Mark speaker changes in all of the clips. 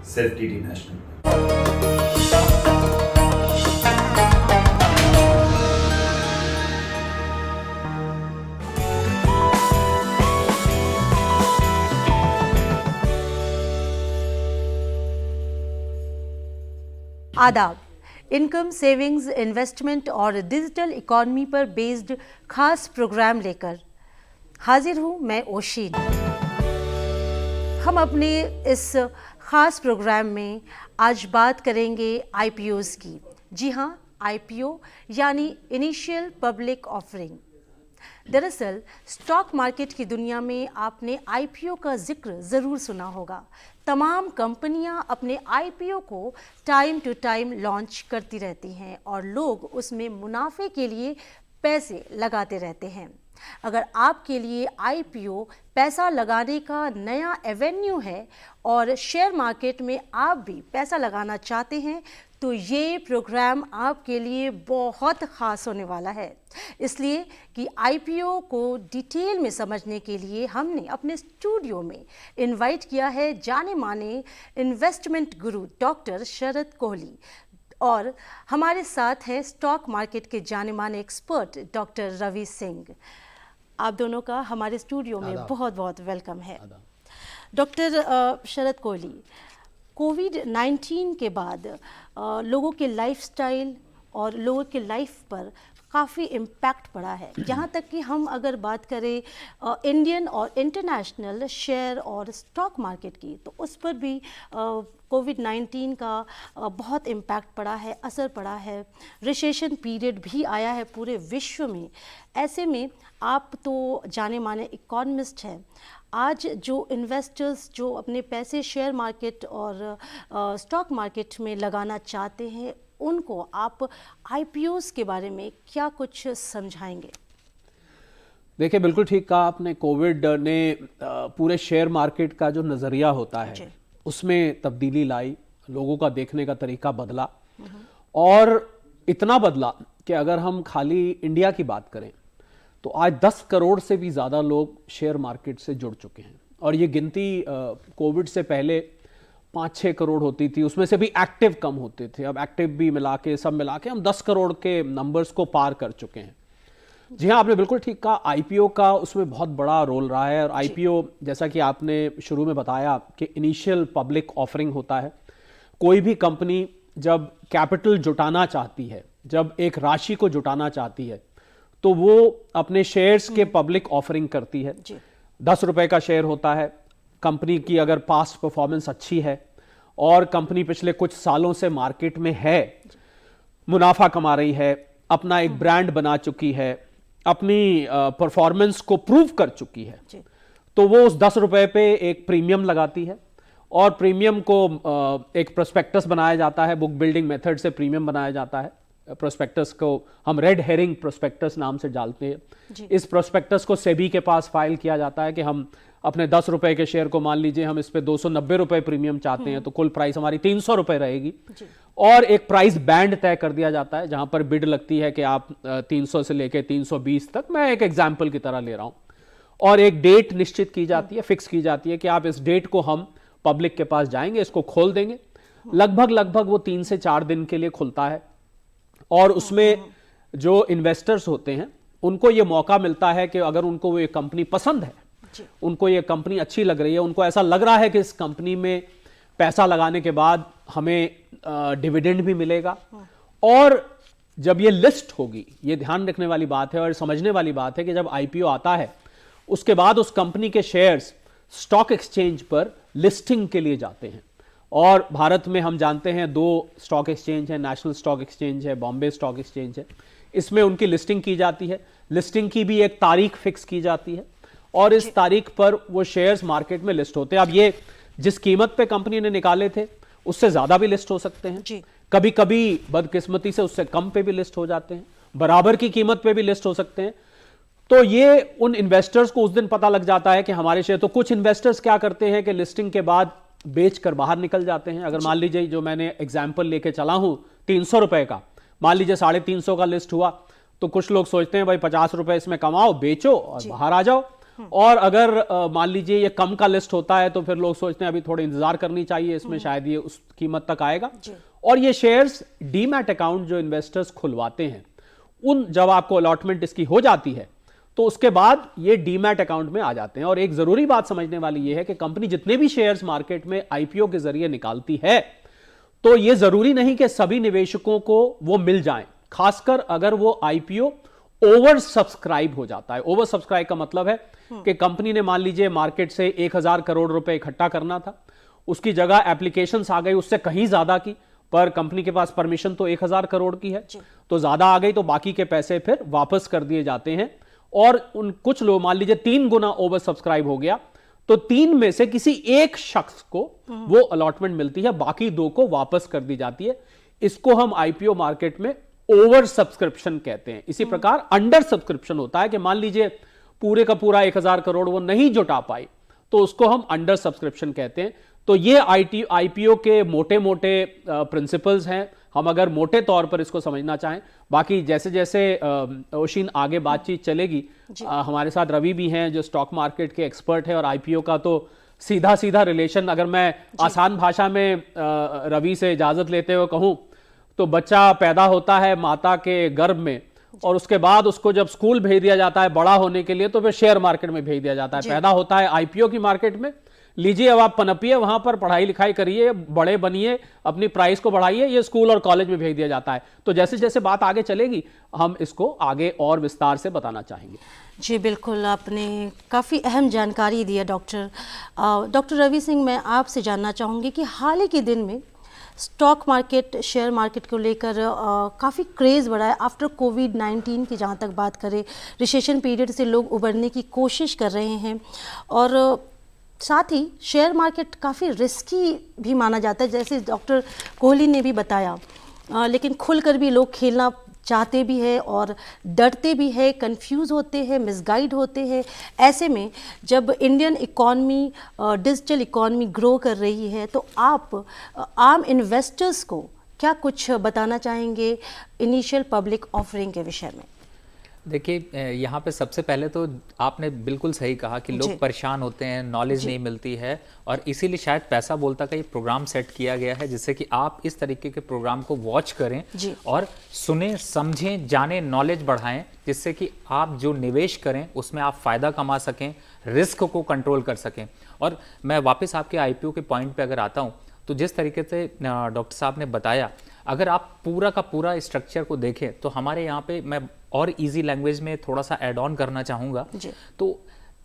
Speaker 1: सिर्फ TT national.
Speaker 2: आदाब। Income, savings, investment और डिजिटल इकॉनमी पर बेस्ड खास प्रोग्राम लेकर हाजिर हूँ मैं ओशीन। हम अपने इस खास प्रोग्राम में आज बात करेंगे आईपीओज़ की। जी हाँ, आईपीओ यानी इनिशियल पब्लिक ऑफरिंग। दरअसल स्टॉक मार्केट की दुनिया में आपने आईपीओ का जिक्र ज़रूर सुना होगा। तमाम कंपनियां अपने आईपीओ को टाइम टू टाइम लॉन्च करती रहती हैं और लोग उसमें मुनाफे के लिए पैसे लगाते रहते हैं। अगर आपके लिए आईपीओ पैसा लगाने का नया एवेन्यू है और शेयर मार्केट में आप भी पैसा लगाना चाहते हैं तो ये प्रोग्राम आपके लिए बहुत ख़ास होने वाला है। इसलिए कि आईपीओ को डिटेल में समझने के लिए हमने अपने स्टूडियो में इनवाइट किया है जाने माने इन्वेस्टमेंट गुरु डॉक्टर शरद कोहली, और हमारे साथ हैं स्टॉक मार्केट के जाने माने एक्सपर्ट डॉक्टर रवि सिंह। आप दोनों का हमारे स्टूडियो में बहुत बहुत वेलकम है। डॉक्टर शरद कोहली, कोविड-19 के बाद लोगों के लाइफस्टाइल और लोगों के लाइफ पर काफ़ी इम्पैक्ट पड़ा है। यहाँ तक कि हम अगर बात करें इंडियन और इंटरनेशनल शेयर और स्टॉक मार्केट की, तो उस पर भी कोविड-19 का बहुत इम्पैक्ट पड़ा है, असर पड़ा है। रिसेशन पीरियड भी आया है पूरे विश्व में। ऐसे में आप तो जाने माने इकोनॉमिस्ट हैं। आज जो इन्वेस्टर्स जो अपने पैसे शेयर मार्केट और स्टॉक मार्केट में लगाना चाहते हैं, उनको आप आईपीओज़ के बारे में क्या कुछ समझाएंगे?
Speaker 3: देखिए, बिल्कुल ठीक कहा आपने। कोविड ने पूरे शेयर मार्केट का जो नज़रिया होता है उसमें तब्दीली लाई, लोगों का देखने का तरीका बदला, और इतना बदला कि अगर हम खाली इंडिया की बात करें तो आज 10 करोड़ से भी ज़्यादा लोग शेयर मार्केट से जुड़ चुके हैं। और ये गिनती कोविड से पहले 5-6 करोड़ होती थी, उसमें से भी एक्टिव कम होते थे। अब एक्टिव भी मिला के सब मिला के हम 10 करोड़ के नंबर्स को पार कर चुके हैं। जी हाँ, आपने बिल्कुल ठीक कहा। आईपीओ का उसमें बहुत बड़ा रोल रहा है। और आईपीओ, जैसा कि आपने शुरू में बताया कि इनिशियल पब्लिक ऑफरिंग होता है। कोई भी कंपनी जब कैपिटल जुटाना चाहती है, जब एक राशि को जुटाना चाहती है, तो वो अपने शेयर्स के पब्लिक ऑफरिंग करती है। 10 रुपए का शेयर होता है। कंपनी की अगर पास्ट परफॉर्मेंस अच्छी है और कंपनी पिछले कुछ सालों से मार्केट में है, मुनाफा कमा रही है, अपना एक ब्रांड बना चुकी है, अपनी परफॉर्मेंस को प्रूव कर चुकी है, तो वो उस 10 रुपए पे एक प्रीमियम लगाती है। और प्रीमियम को एक प्रोस्पेक्टस बनाया जाता है, बुक बिल्डिंग मेथड से प्रीमियम बनाया जाता है। प्रोस्पेक्टस को हम रेड हेरिंग प्रोस्पेक्टस नाम से डालते हैं। इस प्रोस्पेक्टस को सेबी के पास फाइल किया जाता है कि हम अपने 10 रुपए के शेयर को, मान लीजिए हम इस पे 290 रुपए प्रीमियम चाहते हैं, तो कुल प्राइस हमारी 300 रुपए रहेगी। और एक प्राइस बैंड तय कर दिया जाता है जहां पर बिड लगती है कि आप 300 से लेके 320 तक, मैं एक एग्जाम्पल की तरह ले रहा हूं। और एक डेट निश्चित की जाती है, फिक्स की जाती है कि आप इस डेट को हम पब्लिक के पास जाएंगे, इसको खोल देंगे। लगभग वो 3 से 4 दिन के लिए खुलता है। और उसमें जो इन्वेस्टर्स होते हैं उनको ये मौका मिलता है कि अगर उनको वो ये कंपनी पसंद है, उनको ये कंपनी अच्छी लग रही है, उनको ऐसा लग रहा है कि इस कंपनी में पैसा लगाने के बाद हमें डिविडेंड भी मिलेगा, और जब ये लिस्ट होगी, ये ध्यान रखने वाली बात है और समझने वाली बात है कि जब आईपीओ आता है उसके बाद उस कंपनी के शेयर्स स्टॉक एक्सचेंज पर लिस्टिंग के लिए जाते हैं। और भारत में हम जानते हैं 2 स्टॉक एक्सचेंज है, नेशनल स्टॉक एक्सचेंज है, बॉम्बे स्टॉक एक्सचेंज है। इसमें उनकी लिस्टिंग की जाती है। लिस्टिंग की भी एक तारीख फिक्स की जाती है और इस तारीख पर वो शेयर्स मार्केट में लिस्ट होते हैं। अब ये जिस कीमत पे कंपनी ने निकाले थे उससे ज्यादा भी लिस्ट हो सकते हैं, कभी कभी बदकिस्मती से उससे कम पे भी लिस्ट हो जाते हैं, बराबर की कीमत पे भी लिस्ट हो सकते हैं। तो ये उन इन्वेस्टर्स को उस दिन पता लग जाता है कि हमारे शेयर, तो कुछ इन्वेस्टर्स क्या करते हैं कि लिस्टिंग के बाद बेचकर बाहर निकल जाते हैं। अगर मान लीजिए जो मैंने एग्जाम्पल लेके चला हूं 300 रुपए का, मान लीजिए 350 का लिस्ट हुआ, तो कुछ लोग सोचते हैं भाई 50 रुपए इसमें कमाओ, बेचो और बाहर आ जाओ। और अगर मान लीजिए ये कम का लिस्ट होता है तो फिर लोग सोचते हैं अभी थोड़ी इंतजार करनी चाहिए, इसमें शायद ये उस कीमत तक आएगा। और ये शेयर्स डीमैट अकाउंट जो इन्वेस्टर्स खुलवाते हैं, उन जब आपको अलॉटमेंट इसकी हो जाती है तो उसके बाद ये डीमैट अकाउंट में आ जाते हैं। और एक जरूरी बात समझने वाली ये है कि कंपनी जितने भी शेयर्स मार्केट में आईपीओ के जरिए निकालती है तो ये जरूरी नहीं कि सभी निवेशकों को वो मिल जाएं, खासकर अगर वो आईपीओ ओवर सब्सक्राइब हो जाता है। ओवर सब्सक्राइब का मतलब है कि कंपनी ने मान लीजिए मार्केट से 1000 करोड़ रुपए इकट्ठा करना था, उसकी जगह एप्लीकेशंस आ गई उससे कहीं ज्यादा की, पर कंपनी के पास परमिशन तो 1000 करोड़ की है, तो ज्यादा आ गई तो बाकी के पैसे फिर वापस कर दिए जाते हैं। और उन कुछ लोग मान लीजिए 3 गुना ओवर सब्सक्राइब हो गया तो 3 में से किसी एक शख्स को वो अलॉटमेंट मिलती है, बाकी 2 को वापस कर दी जाती है। इसको हम आईपीओ मार्केट में ओवर सब्सक्रिप्शन कहते हैं। इसी प्रकार अंडर सब्सक्रिप्शन होता है कि मान लीजिए पूरे का पूरा 1000 करोड़ वो नहीं जुटा पाई तो उसको हम अंडर सब्सक्रिप्शन कहते हैं। तो ये आईपीओ के मोटे मोटे प्रिंसिपल्स हैं, हम अगर मोटे तौर पर इसको समझना चाहें। बाकी जैसे जैसे ओशिन आगे बातचीत चलेगी, हमारे साथ रवि भी हैं जो स्टॉक मार्केट के एक्सपर्ट है, और आईपीओ का तो सीधा सीधा रिलेशन, अगर मैं आसान भाषा में रवि से इजाजत लेते हुए कहूं तो बच्चा पैदा होता है माता के गर्भ में और उसके बाद उसको जब स्कूल भेज दिया जाता है बड़ा होने के लिए तो फिर शेयर मार्केट में भेज दिया जाता है। पैदा होता है आईपीओ की मार्केट में, लीजिए अब आप पनपिए, वहां पर पढ़ाई लिखाई करिए, बड़े बनिए, अपनी प्राइस को बढ़ाइए, ये स्कूल और कॉलेज में भेज दिया जाता है। तो जैसे जैसे बात आगे चलेगी हम इसको आगे और विस्तार से बताना चाहेंगे।
Speaker 2: जी बिल्कुल, आपने काफ़ी अहम जानकारी दी है डॉक्टर रवि सिंह। मैं आपसे जानना चाहूँगी कि हाल ही के दिन में स्टॉक मार्केट, शेयर मार्केट को लेकर काफ़ी क्रेज़ बढ़ा है आफ्टर कोविड-19 की। जहाँ तक बात करें, रिसेशन पीरियड से लोग उबरने की कोशिश कर रहे हैं और साथ ही शेयर मार्केट काफ़ी रिस्की भी माना जाता है, जैसे डॉक्टर कोहली ने भी बताया, लेकिन खुलकर भी लोग खेलना चाहते भी हैं और डरते भी हैं, कंफ्यूज होते हैं, मिसगाइड होते हैं। ऐसे में जब Indian economy, digital economy grow कर रही है तो आप आम इन्वेस्टर्स को क्या कुछ बताना चाहेंगे इनिशियल पब्लिक ऑफरिंग के विषय में?
Speaker 1: देखिए, यहाँ पे सबसे पहले तो आपने बिल्कुल सही कहा कि लोग परेशान होते हैं, नॉलेज नहीं मिलती है, और इसीलिए शायद पैसा बोलता का ये प्रोग्राम सेट किया गया है जिससे कि आप इस तरीके के प्रोग्राम को वॉच करें और सुने, समझें, जानें, नॉलेज बढ़ाएं, जिससे कि आप जो निवेश करें उसमें आप फ़ायदा कमा सकें, रिस्क को कंट्रोल कर सकें। और मैं वापस आपके आईपीओ के पॉइंट पे अगर आता हूँ तो जिस तरीके से डॉक्टर साहब ने बताया, अगर आप पूरा का पूरा स्ट्रक्चर को देखें तो हमारे यहाँ पे मैं और इजी लैंग्वेज में थोड़ा सा ऐड ऑन करना चाहूँगा। तो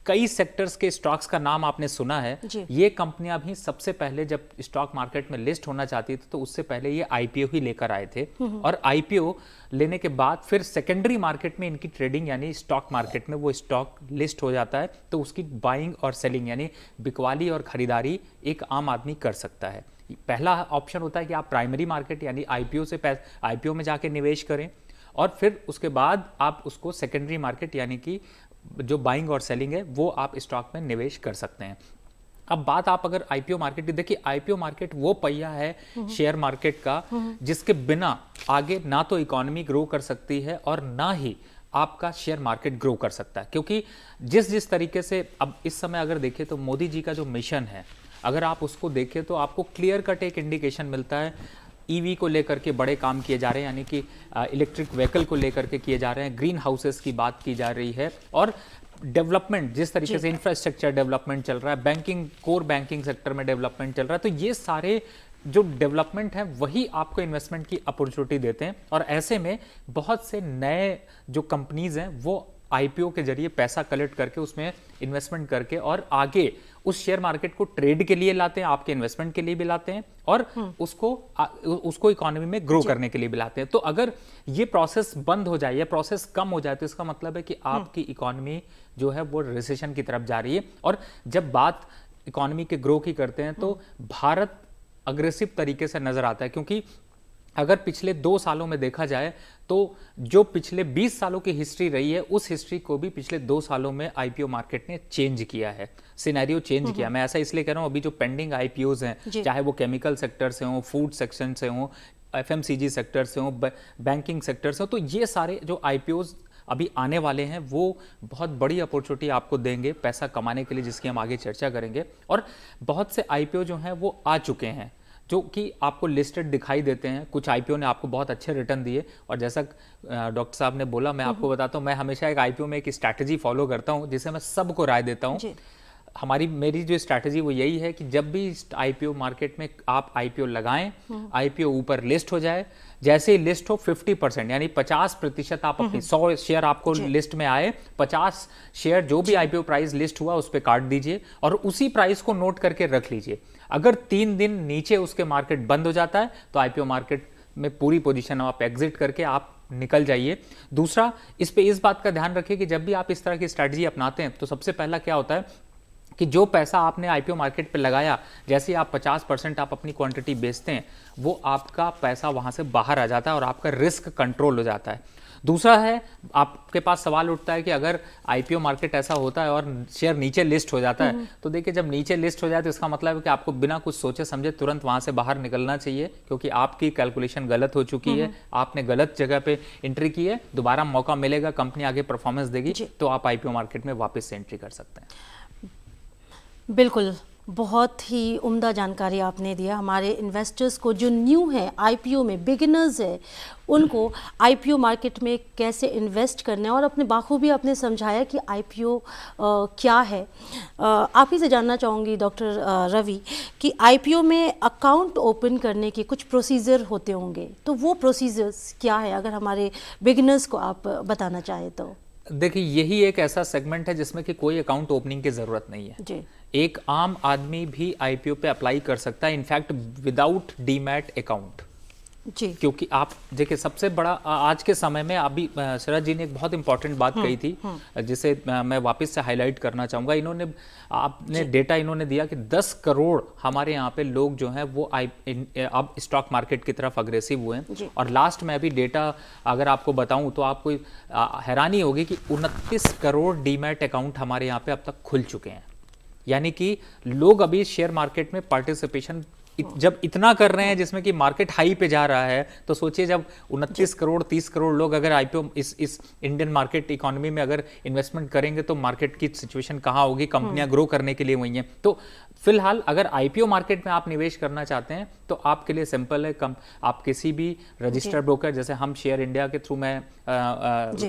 Speaker 1: कई सेक्टर्स के स्टॉक्स का नाम आपने सुना है। ये कंपनियां भी सबसे पहले जब स्टॉक मार्केट में लिस्ट होना चाहती थी तो उससे पहले ये आईपीओ ही लेकर आए थे, और आईपीओ लेने के बाद फिर सेकेंडरी मार्केट में इनकी ट्रेडिंग यानी स्टॉक मार्केट में वो स्टॉक लिस्ट हो जाता है, तो उसकी बाइंग और सेलिंग यानी बिकवाली और खरीदारी एक आम आदमी कर सकता है। पहला ऑप्शन होता है कि आप प्राइमरी मार्केट यानी आईपीओ में जाके निवेश करें, और फिर उसके बाद आप उसको सेकेंडरी मार्केट यानी कि जो बाइंग और सेलिंग है वो आप स्टॉक में निवेश कर सकते हैं। अब बात आप अगर आईपीओ मार्केट की देखिए, आईपीओ मार्केट वो पहिया है शेयर मार्केट का जिसके बिना आगे ना तो इकोनॉमी ग्रो कर सकती है और ना ही आपका शेयर मार्केट ग्रो कर सकता है। क्योंकि जिस तरीके से अब इस समय अगर देखें तो मोदी जी का जो मिशन है, अगर आप उसको देखें तो आपको क्लियर कट एक इंडिकेशन मिलता है। ईवी को लेकर के बड़े काम किए जा रहे हैं, यानी कि इलेक्ट्रिक व्हीकल को लेकर के किए जा रहे हैं, ग्रीन हाउसेस की बात की जा रही है, और डेवलपमेंट जिस तरीके से इंफ्रास्ट्रक्चर डेवलपमेंट चल रहा है, बैंकिंग, कोर बैंकिंग सेक्टर में डेवलपमेंट चल रहा है, तो ये सारे जो डेवलपमेंट है वही आपको इन्वेस्टमेंट की अपॉर्चुनिटी देते हैं। और ऐसे में बहुत से नए जो कंपनीज हैं वो आईपीओ के जरिए पैसा कलेक्ट करके उसमें इन्वेस्टमेंट करके और आगे उस शेयर मार्केट को ट्रेड के लिए लाते हैं, आपके इन्वेस्टमेंट के लिए भी लाते हैं, और उसको इकोनॉमी में ग्रो करने के लिए भी लाते हैं। तो अगर ये प्रोसेस बंद हो जाए या प्रोसेस कम हो जाए तो इसका मतलब है कि आपकी इकोनॉमी जो है वो रिसेशन की तरफ जा रही है। और जब बात इकोनॉमी के ग्रो की करते हैं तो भारत अग्रेसिव तरीके से नजर आता है, क्योंकि अगर पिछले 2 सालों में देखा जाए तो जो पिछले 20 सालों की हिस्ट्री रही है उस हिस्ट्री को भी पिछले 2 सालों में आईपीओ मार्केट ने चेंज किया है, सिनेरियो चेंज किया। मैं ऐसा इसलिए कह रहा हूं, अभी जो पेंडिंग आईपीओज हैं, चाहे वो केमिकल सेक्टर से हो, फूड सेक्शन से हो, एफएमसीजी सेक्टर से हो, बैंकिंग सेक्टर से हो, तो ये सारे जो आईपीओज अभी आने वाले हैं वो बहुत बड़ी अपॉर्चुनिटी आपको देंगे पैसा कमाने के लिए, जिसकी हम आगे चर्चा करेंगे। और बहुत से आईपीओ जो हैं वो आ चुके हैं जो कि आपको लिस्टेड दिखाई देते हैं। कुछ आईपीओ ने आपको बहुत अच्छे रिटर्न दिए, और जैसा डॉक्टर साहब ने बोला, मैं आपको बताता हूँ, मैं हमेशा एक आईपीओ में एक स्ट्रैटेजी फॉलो करता हूँ जिसे मैं सबको राय देता हूँ। मेरी जो स्ट्रैटेजी वो यही है कि जब भी आईपीओ मार्केट में आप आईपीओ लगाएं, आईपीओ ऊपर लिस्ट हो जाए, जैसे ही लिस्ट हो 50% यानी 50% आप अपनी 100 शेयर आपको लिस्ट में आए, 50 शेयर जो भी आईपीओ प्राइस लिस्ट हुआ उस पर काट दीजिए और उसी प्राइस को नोट करके रख लीजिए। अगर 3 दिन नीचे उसके मार्केट बंद हो जाता है तो आईपीओ मार्केट में पूरी पोजीशन आप एग्जिट करके आप निकल जाइए। दूसरा, इस बात का ध्यान रखिए कि जब भी आप इस तरह की स्ट्रैटेजी अपनाते हैं तो सबसे पहला क्या होता है कि जो पैसा आपने आईपीओ मार्केट पे लगाया, जैसे ही आप 50% आप अपनी क्वांटिटी बेचते हैं, वो आपका पैसा वहां से बाहर आ जाता है और आपका रिस्क कंट्रोल हो जाता है। दूसरा है, आपके पास सवाल उठता है कि अगर आईपीओ मार्केट ऐसा होता है और शेयर नीचे लिस्ट हो जाता है, तो देखिए जब नीचे लिस्ट हो जाए तो इसका मतलब है कि आपको बिना कुछ सोचे समझे तुरंत वहां से बाहर निकलना चाहिए, क्योंकि आपकी कैलकुलेशन गलत हो चुकी है, आपने गलत जगह पे एंट्री की है। दोबारा मौका मिलेगा, कंपनी आगे परफॉर्मेंस देगी तो आप आईपीओ मार्केट में वापस से एंट्री कर सकते हैं।
Speaker 2: बिल्कुल, बहुत ही उम्दा जानकारी आपने दिया। हमारे इन्वेस्टर्स को जो न्यू है आईपीओ में, बिगिनर्स है, उनको आईपीओ मार्केट में कैसे इन्वेस्ट करना है और अपने बाखूबी आपने समझाया कि आईपीओ क्या है। आप ही से जानना चाहूँगी डॉक्टर रवि कि आईपीओ में अकाउंट ओपन करने के कुछ प्रोसीजर होते होंगे, तो वो प्रोसीजर्स क्या है, अगर हमारे बिगिनर्स को आप बताना चाहें तो।
Speaker 1: देखिए, यही एक ऐसा सेगमेंट है जिसमें कि कोई अकाउंट ओपनिंग की जरूरत नहीं है
Speaker 2: जी।
Speaker 1: एक आम आदमी भी आईपीओ पे अप्लाई कर सकता है, इनफैक्ट विदाउट डीमैट अकाउंट
Speaker 2: जी।
Speaker 1: क्योंकि आप देखिए सबसे बड़ा आज के समय में, अभी शरद जी ने एक बहुत इंपॉर्टेंट बात कही थी जिसे मैं वापस से हाईलाइट करना चाहूँगा। आपने डेटा इन्होंने दिया कि 10 करोड़ हमारे यहाँ पे लोग जो हैं वो अब स्टॉक मार्केट की तरफ अग्रेसिव हुए हैं। और लास्ट में अभी डेटा अगर आपको बताऊं तो आपको हैरानी होगी कि 29 करोड़ डीमैट अकाउंट हमारे यहाँ पे अब तक खुल चुके हैं। यानी कि लोग अभी शेयर मार्केट में पार्टिसिपेशन जब इतना कर रहे हैं जिसमें कि मार्केट हाई पे जा रहा है, तो सोचिए जब 29 करोड़ 30 करोड़ लोग अगर आईपीओ इस इंडियन मार्केट इकोनॉमी में अगर इन्वेस्टमेंट करेंगे तो मार्केट की सिचुएशन कहाँ होगी। कंपनियां ग्रो करने के लिए वही हैं। तो फिलहाल अगर आईपीओ मार्केट में आप निवेश करना चाहते हैं तो आपके लिए सिंपल है, आप किसी भी रजिस्टर्ड ब्रोकर, जैसे हम शेयर इंडिया के थ्रू मैं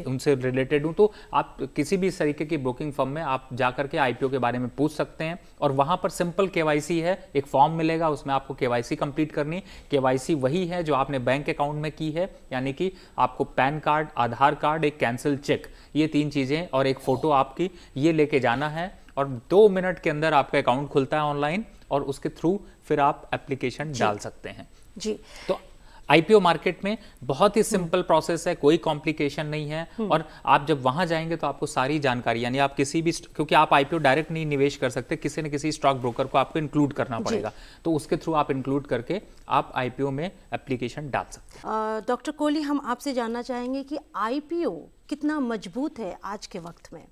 Speaker 1: उनसे रिलेटेड हूं, तो आप किसी भी तरीके की ब्रोकिंग फर्म में आप जाकर के आईपीओ के बारे में पूछ सकते हैं। और वहां पर सिंपल केवाईसी है, एक फॉर्म मिलेगा, उसमें आपको केवाईसी कंप्लीट करनी। केवाईसी वही है जो आपने बैंक अकाउंट में की है, यानी कि आपको पैन कार्ड, आधार कार्ड, एक कैंसिल चेक, ये 3 चीजें और एक फोटो आपकी, ये लेके जाना है और 2 मिनट के अंदर आपका अकाउंट खुलता है ऑनलाइन और उसके थ्रू फिर आप एप्लीकेशन डाल सकते हैं जी। तो आईपीओ मार्केट में बहुत ही सिंपल प्रोसेस है, कोई कॉम्प्लिकेशन नहीं है। और आप जब वहां जाएंगे तो आपको सारी जानकारी, यानी आप किसी भी, क्योंकि आप आईपीओ डायरेक्ट नहीं निवेश कर सकते, किसी न किसी स्टॉक ब्रोकर को आपको इंक्लूड करना पड़ेगा, तो उसके थ्रू आप इंक्लूड करके आप आईपीओ में एप्लीकेशन डाल सकते हैं।
Speaker 2: डॉक्टर कोहली, हम आपसे जानना चाहेंगे कि आईपीओ कितना मजबूत है आज के वक्त में।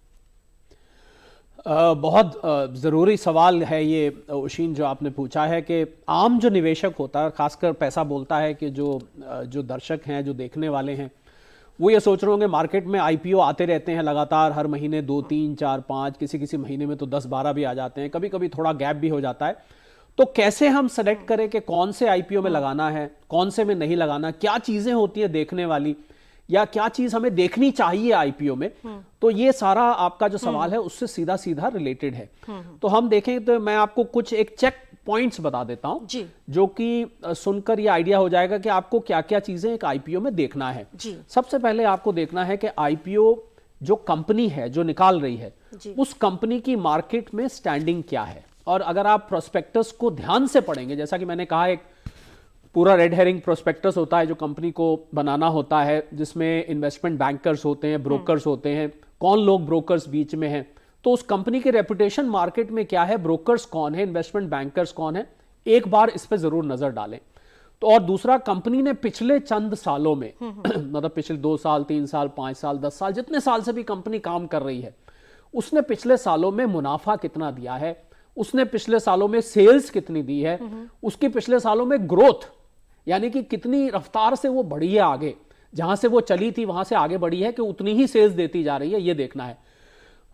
Speaker 3: बहुत ज़रूरी सवाल है ये उशीन जो आपने पूछा है कि आम जो निवेशक होता है, खासकर पैसा बोलता है कि जो दर्शक हैं, जो देखने वाले हैं, वो ये सोच रहे होंगे मार्केट में आईपीओ आते रहते हैं लगातार, हर महीने 2, 3, 4, 5, किसी महीने में तो 10, 12 भी आ जाते हैं, कभी कभी थोड़ा गैप भी हो जाता है। तो कैसे हम सेलेक्ट करें कि कौन से आईपीओ में लगाना है, कौन से में नहीं लगाना, क्या चीज़ें होती हैं देखने वाली, या क्या चीज हमें देखनी चाहिए आईपीओ में। तो ये सारा आपका जो सवाल है उससे सीधा सीधा रिलेटेड है। तो हम देखें तो मैं आपको कुछ एक चेक पॉइंट्स बता देता हूं जो कि सुनकर ये आइडिया हो जाएगा कि आपको क्या क्या चीजें एक आईपीओ में देखना है। सबसे पहले आपको देखना है कि आईपीओ जो कंपनी है जो निकाल रही है उस कंपनी की मार्केट में स्टैंडिंग क्या है। और अगर आप प्रोस्पेक्टस को ध्यान से पढ़ेंगे, जैसा कि मैंने कहा, एक पूरा रेड हेरिंग प्रोस्पेक्टस होता है जो कंपनी को बनाना होता है, जिसमें इन्वेस्टमेंट बैंकर्स होते हैं, ब्रोकर्स होते हैं, कौन लोग ब्रोकर्स बीच में हैं, तो उस कंपनी की रेपुटेशन मार्केट में क्या है, ब्रोकर्स कौन है, इन्वेस्टमेंट बैंकर्स कौन है, एक बार इस पर जरूर नजर डालें। तो और दूसरा, कंपनी ने पिछले चंद सालों में मतलब पिछले 2 साल, 3 साल, 5 साल, 10 साल, जितने साल से भी कंपनी काम कर रही है, उसने पिछले सालों में मुनाफा कितना दिया है, उसने पिछले सालों में सेल्स कितनी दी है, उसकी पिछले सालों में ग्रोथ यानी कि कितनी रफ्तार से वो बढ़ी है आगे, जहां से वो चली थी वहां से आगे बढ़ी है कि उतनी ही सेल्स देती जा रही है, ये देखना है।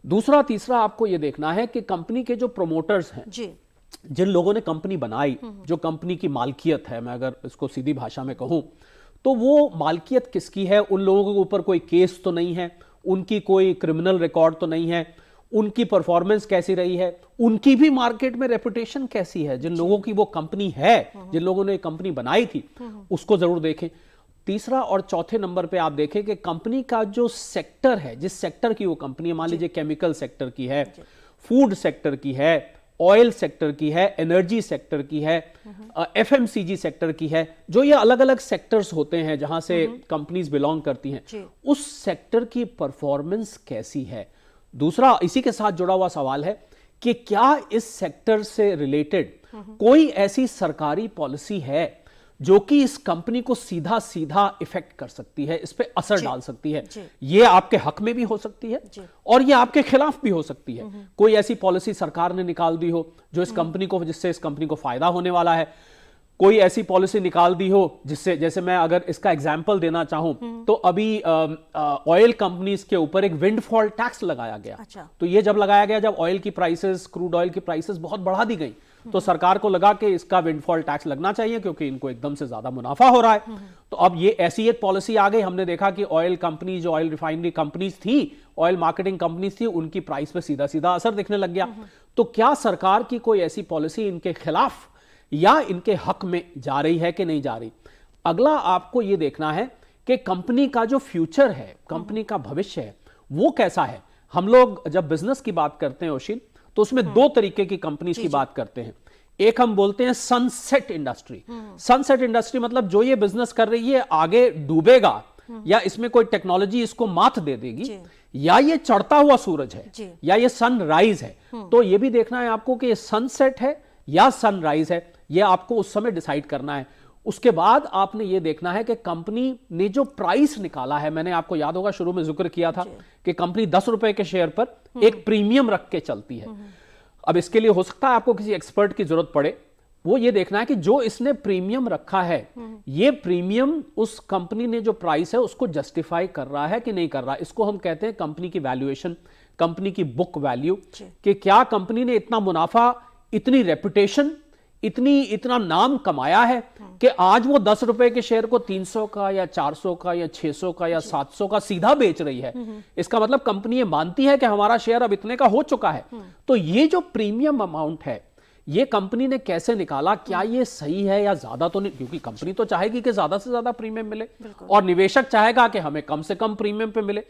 Speaker 3: दूसरा तीसरा आपको ये देखना है कि कंपनी के जो प्रोमोटर्स हैं
Speaker 2: जी,
Speaker 3: जिन लोगों ने कंपनी बनाई, जो कंपनी की मालकियत है, मैं अगर इसको सीधी भाषा में कहूं तो वो मालकियत किसकी है, उन लोगों के ऊपर कोई केस तो नहीं है, उनकी कोई क्रिमिनल रिकॉर्ड तो नहीं है, उनकी परफॉर्मेंस कैसी रही है, उनकी भी मार्केट में रेपुटेशन कैसी है, जिन लोगों की वो कंपनी है, जिन लोगों ने कंपनी बनाई थी, उसको जरूर देखें। तीसरा और चौथे नंबर पे आप देखें कि कंपनी का जो सेक्टर है, जिस सेक्टर की वो कंपनी है, मान लीजिए केमिकल सेक्टर की है, फूड सेक्टर की है, ऑयल सेक्टर की है, एनर्जी सेक्टर की है, एफएमसीजी सेक्टर की है, जो ये अलग अलग सेक्टर्स होते हैं जहां से कंपनीज बिलोंग करती हैं, उस सेक्टर की परफॉर्मेंस कैसी है। दूसरा इसी के साथ जुड़ा हुआ सवाल है कि क्या इस सेक्टर से रिलेटेड कोई ऐसी सरकारी पॉलिसी है जो कि इस कंपनी को सीधा सीधा इफेक्ट कर सकती है, इस पे असर डाल सकती है। ये आपके हक में भी हो सकती है और ये आपके खिलाफ भी हो सकती है। कोई ऐसी पॉलिसी सरकार ने निकाल दी हो जो इस कंपनी को, जिससे इस कंपनी को फायदा होने वाला है, कोई ऐसी पॉलिसी निकाल दी हो जिससे, जैसे मैं अगर इसका एग्जांपल देना चाहूं तो अभी ऑयल कंपनीज के ऊपर एक विंडफॉल टैक्स लगाया गया।
Speaker 2: अच्छा।
Speaker 3: तो ये जब लगाया गया, जब ऑयल की प्राइसेस, क्रूड ऑयल की प्राइसेस बहुत बढ़ा दी गई, तो सरकार को लगा कि इसका विंडफॉल टैक्स लगना चाहिए क्योंकि इनको एकदम से ज्यादा मुनाफा हो रहा है। तो अब ये ऐसी एक पॉलिसी आ गई। हमने देखा कि ऑयल कंपनी, जो ऑयल रिफाइनरी कंपनीज थी, ऑयल मार्केटिंग कंपनीज थी, उनकी प्राइस पे सीधा सीधा असर दिखने लग गया। तो क्या सरकार की कोई ऐसी पॉलिसी इनके खिलाफ या इनके हक में जा रही है कि नहीं जा रही। अगला आपको यह देखना है कि कंपनी का जो फ्यूचर है, कंपनी का भविष्य है, वो कैसा है। हम लोग जब बिजनेस की बात करते हैं ओशिन, तो उसमें दो तरीके की कंपनीज की बात करते हैं। एक हम बोलते हैं सनसेट इंडस्ट्री। सनसेट इंडस्ट्री मतलब जो ये बिजनेस कर रही है आगे डूबेगा या इसमें कोई टेक्नोलॉजी इसको मात दे देगी, या ये चढ़ता हुआ सूरज है या ये सनराइज है। तो ये भी देखना है आपको कि ये सनसेट है या सनराइज है, ये आपको उस समय डिसाइड करना है। उसके बाद आपने ये देखना है कि कंपनी ने जो प्राइस निकाला है, मैंने आपको याद होगा शुरू में जिक्र किया था कि कंपनी 10 रुपए के शेयर पर एक प्रीमियम रख के चलती है। अब इसके लिए हो सकता है आपको किसी एक्सपर्ट की जरूरत पड़े। वो ये देखना है कि जो इसने प्रीमियम रखा है, ये प्रीमियम उस कंपनी ने जो प्राइस है उसको जस्टिफाई कर रहा है कि नहीं कर रहा। इसको हम कहते हैं कंपनी की वैल्यूएशन, कंपनी की बुक वैल्यू, कि क्या कंपनी ने इतना मुनाफा, इतनी रेपुटेशन, इतना नाम कमाया है कि आज वो 10 रुपए के शेयर को 300 का या 400 का या 600 का या 700 का सीधा बेच रही है। इसका मतलब कंपनी ये मानती है कि हमारा शेयर अब इतने का हो चुका है। तो ये जो प्रीमियम अमाउंट है, ये कंपनी ने कैसे निकाला, क्या ये सही है या ज्यादा तो नहीं, क्योंकि कंपनी तो चाहेगी कि ज्यादा से ज्यादा प्रीमियम मिले और निवेशक चाहेगा कि हमें कम से कम प्रीमियम पे मिले।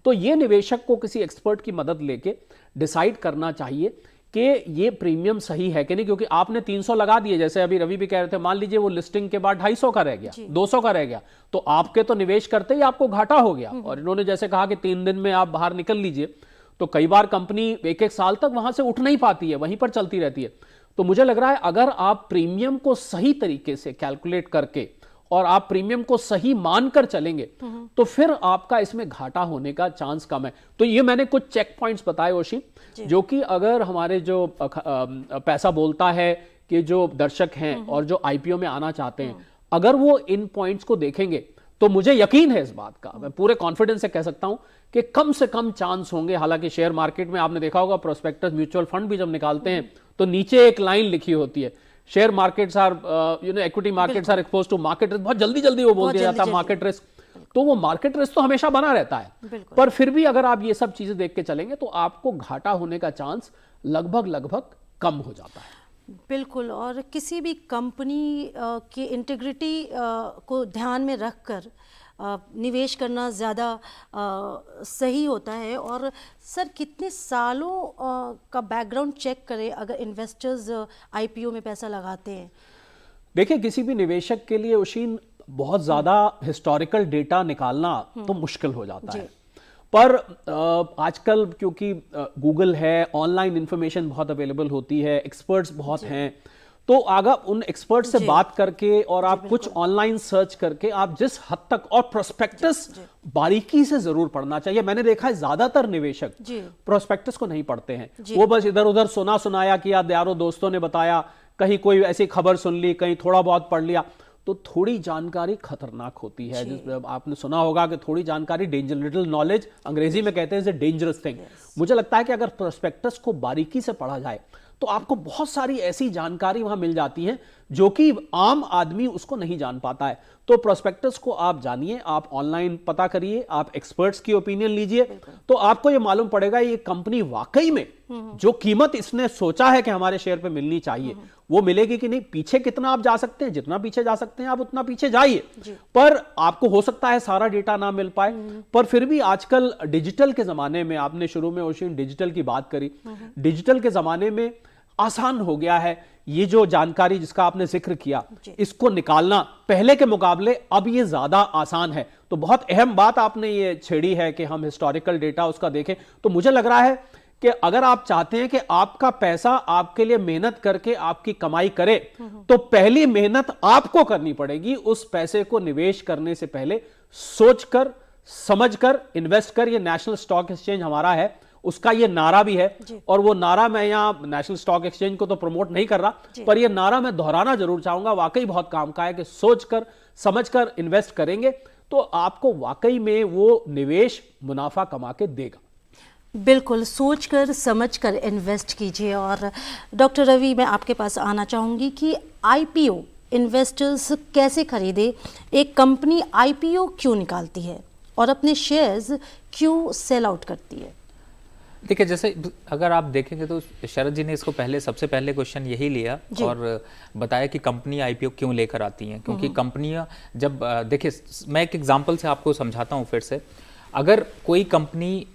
Speaker 3: तो ये निवेशक को किसी एक्सपर्ट की मदद लेके डिसाइड करना चाहिए कि ये प्रीमियम सही है कि नहीं। क्योंकि आपने 300 लगा दिए, जैसे अभी रवि भी कह रहे थे, मान लीजिए वो लिस्टिंग के बाद 250 का रह गया, 200 का रह गया, तो आपके तो निवेश करते ही आपको घाटा हो गया। और इन्होंने जैसे कहा कि 3 दिन में आप बाहर निकल लीजिए, तो कई बार कंपनी 1-1 साल तक वहां से उठ नहीं पाती है, वहीं पर चलती रहती है। तो मुझे लग रहा है अगर आप प्रीमियम को सही तरीके से कैलकुलेट करके और आप प्रीमियम को सही मानकर चलेंगे तो फिर आपका इसमें घाटा होने का चांस कम है। तो ये मैंने कुछ चेक पॉइंट्स बताए ओशी, जो कि अगर हमारे जो पैसा बोलता है कि जो दर्शक हैं और जो आईपीओ में आना चाहते हैं, अगर वो इन पॉइंट्स को देखेंगे तो मुझे यकीन है इस बात का, मैं पूरे कॉन्फिडेंस से कह सकता हूं कि कम से कम चांस होंगे। हालांकि शेयर मार्केट में आपने देखा होगा, प्रोस्पेक्टस म्यूचुअल फंड भी जब निकालते हैं तो नीचे एक लाइन लिखी होती है, share markets are equity markets are exposed to market risk. बहुत जल्दी जल्दी वो बोल दिया जाता है मार्केट रिस्क। तो वो मार्केट रिस्क तो हमेशा बना रहता है, पर फिर भी अगर आप ये सब चीजें देख के चलेंगे तो आपको घाटा होने का चांस लगभग कम हो जाता है।
Speaker 2: बिल्कुल। और किसी भी कंपनी की इंटीग्रिटी को ध्यान में रखकर निवेश करना ज़्यादा सही होता है। और सर, कितने सालों का बैकग्राउंड चेक करें अगर इन्वेस्टर्स आईपीओ में पैसा लगाते हैं?
Speaker 3: देखिए, किसी भी निवेशक के लिए ओशीन बहुत ज़्यादा हिस्टोरिकल डेटा निकालना तो मुश्किल हो जाता है। पर आजकल क्योंकि गूगल है, ऑनलाइन इंफॉर्मेशन बहुत अवेलेबल होती है, एक्सपर्ट्स बहुत हैं, तो अगर उन एक्सपर्ट से बात करके और आप कुछ ऑनलाइन सर्च करके आप जिस हद तक, और प्रोस्पेक्टस बारीकी से जरूर पढ़ना चाहिए। मैंने देखा है ज्यादातर निवेशक प्रोस्पेक्टस को नहीं पढ़ते हैं, वो बस इधर उधर सुना सुनाया कि यार दोस्तों ने बताया, कहीं कोई ऐसी खबर सुन ली, कहीं थोड़ा बहुत पढ़ लिया। तो थोड़ी जानकारी खतरनाक होती है। जिस आपने सुना होगा कि थोड़ी जानकारी डेंजर, लिटिल नॉलेज अंग्रेजी में कहते हैं डेंजरस थिंग। मुझे लगता है कि अगर प्रोस्पेक्टस को बारीकी से पढ़ा जाए तो आपको बहुत सारी ऐसी जानकारी वहां मिल जाती है जो कि आम आदमी उसको नहीं जान पाता है। तो प्रोस्पेक्टस को आप जानिए, आप ऑनलाइन पता करिए, आप एक्सपर्ट्स की ओपिनियन लीजिए, तो आपको यह मालूम पड़ेगा ये कंपनी वाकई में जो कीमत इसने सोचा है कि हमारे शेयर पे मिलनी चाहिए वो मिलेगी कि नहीं। पीछे कितना आप जा सकते हैं, जितना पीछे जा सकते हैं आप उतना पीछे जाइए, पर आपको हो सकता है सारा डेटा ना मिल पाए, पर फिर भी आजकल डिजिटल के जमाने में, आपने शुरू में ओशियन डिजिटल की बात करी, डिजिटल के जमाने में आसान हो गया है ये जो जानकारी जिसका आपने जिक्र किया, इसको निकालना पहले के मुकाबले अब ये ज्यादा आसान है। तो बहुत अहम बात आपने ये छेड़ी है कि हम हिस्टोरिकल डेटा उसका देखें। तो मुझे लग रहा है कि अगर आप चाहते हैं कि आपका पैसा आपके लिए मेहनत करके आपकी कमाई करे, तो पहली मेहनत आपको करनी पड़ेगी। उस पैसे को निवेश करने से पहले सोचकर समझकर इन्वेस्ट कर। ये नेशनल स्टॉक एक्सचेंज हमारा है, उसका ये नारा भी है, और वो नारा मैं यहां नेशनल स्टॉक एक्सचेंज को तो प्रमोट नहीं कर रहा, पर ये नारा मैं दोहराना जरूर चाहूंगा, वाकई बहुत काम का है कि सोचकर समझकर इन्वेस्ट करेंगे तो आपको वाकई में वो निवेश मुनाफा कमा के देगा।
Speaker 2: बिल्कुल, सोचकर समझकर इन्वेस्ट कीजिए। और डॉक्टर रवि, मैं आपके पास आना चाहूँगी कि आईपीओ इन्वेस्टर्स कैसे खरीदे, एक कंपनी आईपीओ क्यों निकालती है और अपने शेयर्स क्यों सेल आउट करती है?
Speaker 1: देखिए, जैसे अगर आप देखेंगे तो शरद जी ने इसको पहले सबसे पहले क्वेश्चन यही लिया और बताया कि कंपनी आईपीओ क्यों लेकर आती हैं, क्योंकि कंपनियां जब देखिए, मैं एक एग्जांपल से आपको समझाता हूं फिर से। अगर कोई कंपनी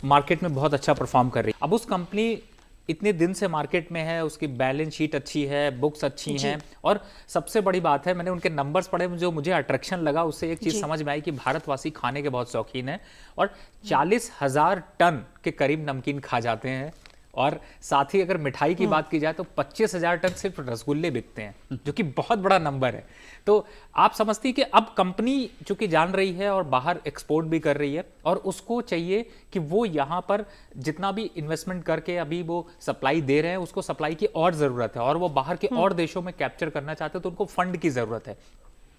Speaker 1: मार्केट में बहुत अच्छा परफॉर्म कर रही है, अब उस कंपनी इतने दिन से मार्केट में है, उसकी बैलेंस शीट अच्छी है, बुक्स अच्छी हैं, और सबसे बड़ी बात है, मैंने उनके नंबर्स पढ़े, जो मुझे अट्रैक्शन लगा, उससे एक चीज समझ में आई कि भारतवासी खाने के बहुत शौकीन हैं और 40,000 टन के करीब नमकीन खा जाते हैं, और साथ ही अगर मिठाई की बात की जाए तो 25,000 टन सिर्फ रसगुल्ले बिकते हैं, जो कि बहुत बड़ा नंबर है। तो आप समझती हैं कि अब कंपनी चूंकि जान रही है और बाहर एक्सपोर्ट भी कर रही है, और उसको चाहिए कि वो यहाँ पर जितना भी इन्वेस्टमेंट करके अभी वो सप्लाई दे रहे हैं, उसको सप्लाई की और जरूरत है, और वो बाहर के और देशों में कैप्चर करना चाहते हैं, तो उनको फंड की जरूरत है।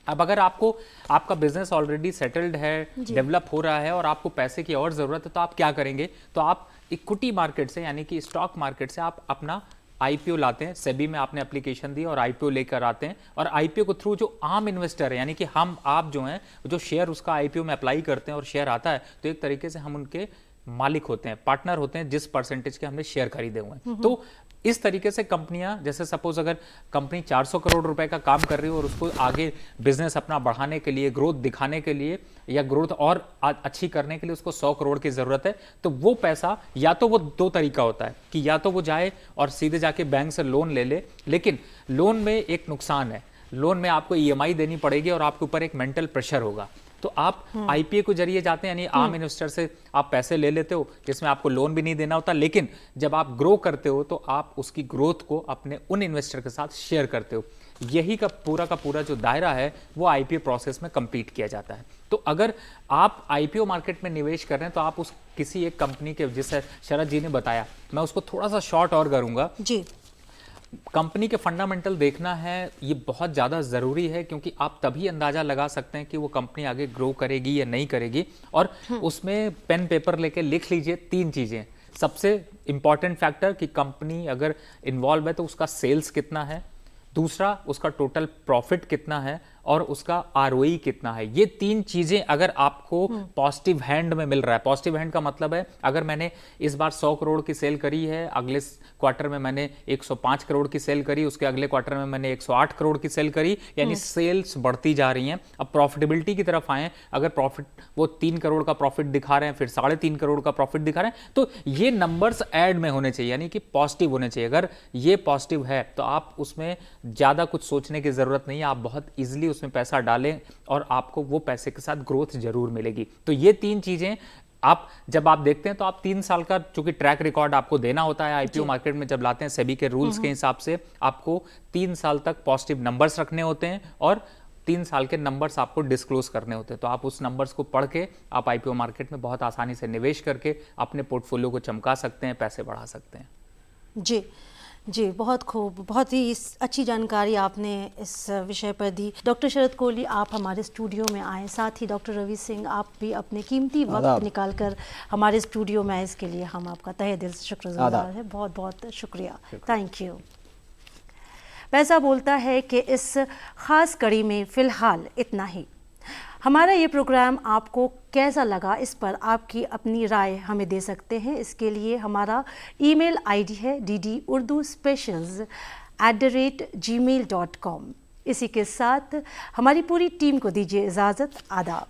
Speaker 1: अब अगर आपको आपका बिजनेस ऑलरेडी सेटल्ड है, डेवलप हो रहा है, और आपको पैसे की और जरूरत है, तो आप क्या करेंगे? तो आप इक्विटी मार्केट से, यानी कि स्टॉक मार्केट से आप अपना आईपीओ लाते हैं। सेबी में आपने एप्लीकेशन दी और आईपीओ लेकर आते हैं, और आईपीओ को थ्रू जो आम इन्वेस्टर है, यानी कि हम आप जो हैं, जो शेयर उसका आईपीओ में अप्लाई करते हैं और शेयर आता है, तो एक तरीके से हम उनके मालिक होते हैं, पार्टनर होते हैं, जिस परसेंटेज के हमने शेयर खरीदे हुए हैं। तो इस तरीके से कंपनियां, जैसे सपोज अगर कंपनी 400 करोड़ रुपए का काम कर रही हो और उसको आगे बिजनेस अपना बढ़ाने के लिए, ग्रोथ दिखाने के लिए, या ग्रोथ और अच्छी करने के लिए उसको 100 करोड़ की जरूरत है, तो वो पैसा, या तो वो दो तरीका होता है कि या तो वो जाए और सीधे जाके बैंक से लोन ले ले, लेकिन लोन में एक नुकसान है, लोन में आपको ईएमआई देनी पड़ेगी और आपके ऊपर एक मेंटल प्रेशर होगा। तो आप आईपीओ के जरिए जाते हैं, यानी आम इन्वेस्टर से आप पैसे ले लेते हो, जिसमें आपको लोन भी नहीं देना होता, लेकिन जब आप ग्रो करते हो तो आप उसकी ग्रोथ को अपने उन इन्वेस्टर के साथ शेयर करते हो। यही का पूरा जो दायरा है वो आईपीओ प्रोसेस में कंप्लीट किया जाता है। तो अगर आप आईपीओ मार्केट में निवेश कर रहे हैं, तो आप उस किसी एक कंपनी के, जिसे शरद जी ने बताया, मैं उसको थोड़ा सा शॉर्ट और करूंगा जी। कंपनी के फंडामेंटल देखना है, ये बहुत ज़्यादा ज़रूरी है, क्योंकि आप तभी अंदाज़ा लगा सकते हैं कि वो कंपनी आगे ग्रो करेगी या नहीं करेगी। और उसमें पेन पेपर लेके लिख लीजिए 3 चीज़ें। सबसे इंपॉर्टेंट फैक्टर कि कंपनी अगर इन्वॉल्व है तो उसका सेल्स कितना है, दूसरा उसका टोटल प्रॉफिट कितना है, और उसका आरओई कितना है। ये 3 चीजें अगर आपको पॉजिटिव हैंड में मिल रहा है, पॉजिटिव हैंड का मतलब है अगर मैंने इस बार 100 करोड़ की सेल करी है, अगले क्वार्टर में मैंने 105 करोड़ की सेल करी, उसके अगले क्वार्टर में मैंने 108 करोड़ की सेल करी, यानी सेल्स बढ़ती जा रही हैं। अब प्रॉफिटेबिलिटी की तरफ आए, अगर प्रॉफिट वो 3 करोड़ का प्रॉफिट दिखा रहे हैं, फिर 3.5 करोड़ का प्रॉफिट दिखा रहे हैं, तो ये नंबर्स ऐड में होने चाहिए, यानी कि पॉजिटिव होने चाहिए। अगर ये पॉजिटिव है तो आप उसमें ज्यादा कुछ सोचने की जरूरत नहीं है, आप बहुत इजीली उसमें पैसा डालें और आपको वो पैसे के साथ ग्रोथ जरूर मिलेगी। तो ये 3 चीजें आप जब आप देखते हैं तो आप 3 साल का चूंकि ट्रैक रिकॉर्ड आपको देना होता है आईपीओ मार्केट में, जब लाते हैं सेबी के रूल्स के हिसाब से आपको 3 साल तक पॉजिटिव नंबर्स रखने होते हैं और 3 साल के नंबर्स आपको डिस्क्लोज करने होते हैं। तो आप उस नंबर्स को पढ़ के आप आईपीओ मार्केट में बहुत आसानी से निवेश करके अपने पोर्टफोलियो को चमका सकते हैं, पैसे बढ़ा सकते हैं।
Speaker 2: जी, जी, बहुत खूब, बहुत ही अच्छी जानकारी आपने इस विषय पर दी। डॉक्टर शरद कोहली, आप हमारे स्टूडियो में आए, साथ ही डॉक्टर रवि सिंह, आप भी अपने कीमती वक्त निकालकर हमारे स्टूडियो में आए, इसके लिए हम आपका तहे दिल से शुक्रगुजार हैं। बहुत बहुत शुक्रिया, थैंक यू। पैसा बोलता है कि इस ख़ास कड़ी में फ़िलहाल इतना ही। हमारा ये प्रोग्राम आपको कैसा लगा, इस पर आपकी अपनी राय हमें दे सकते हैं। इसके लिए हमारा ईमेल आईडी है ddurduspecials@gmail.com। इसी के साथ हमारी पूरी टीम को दीजिए इजाज़त। आदाब।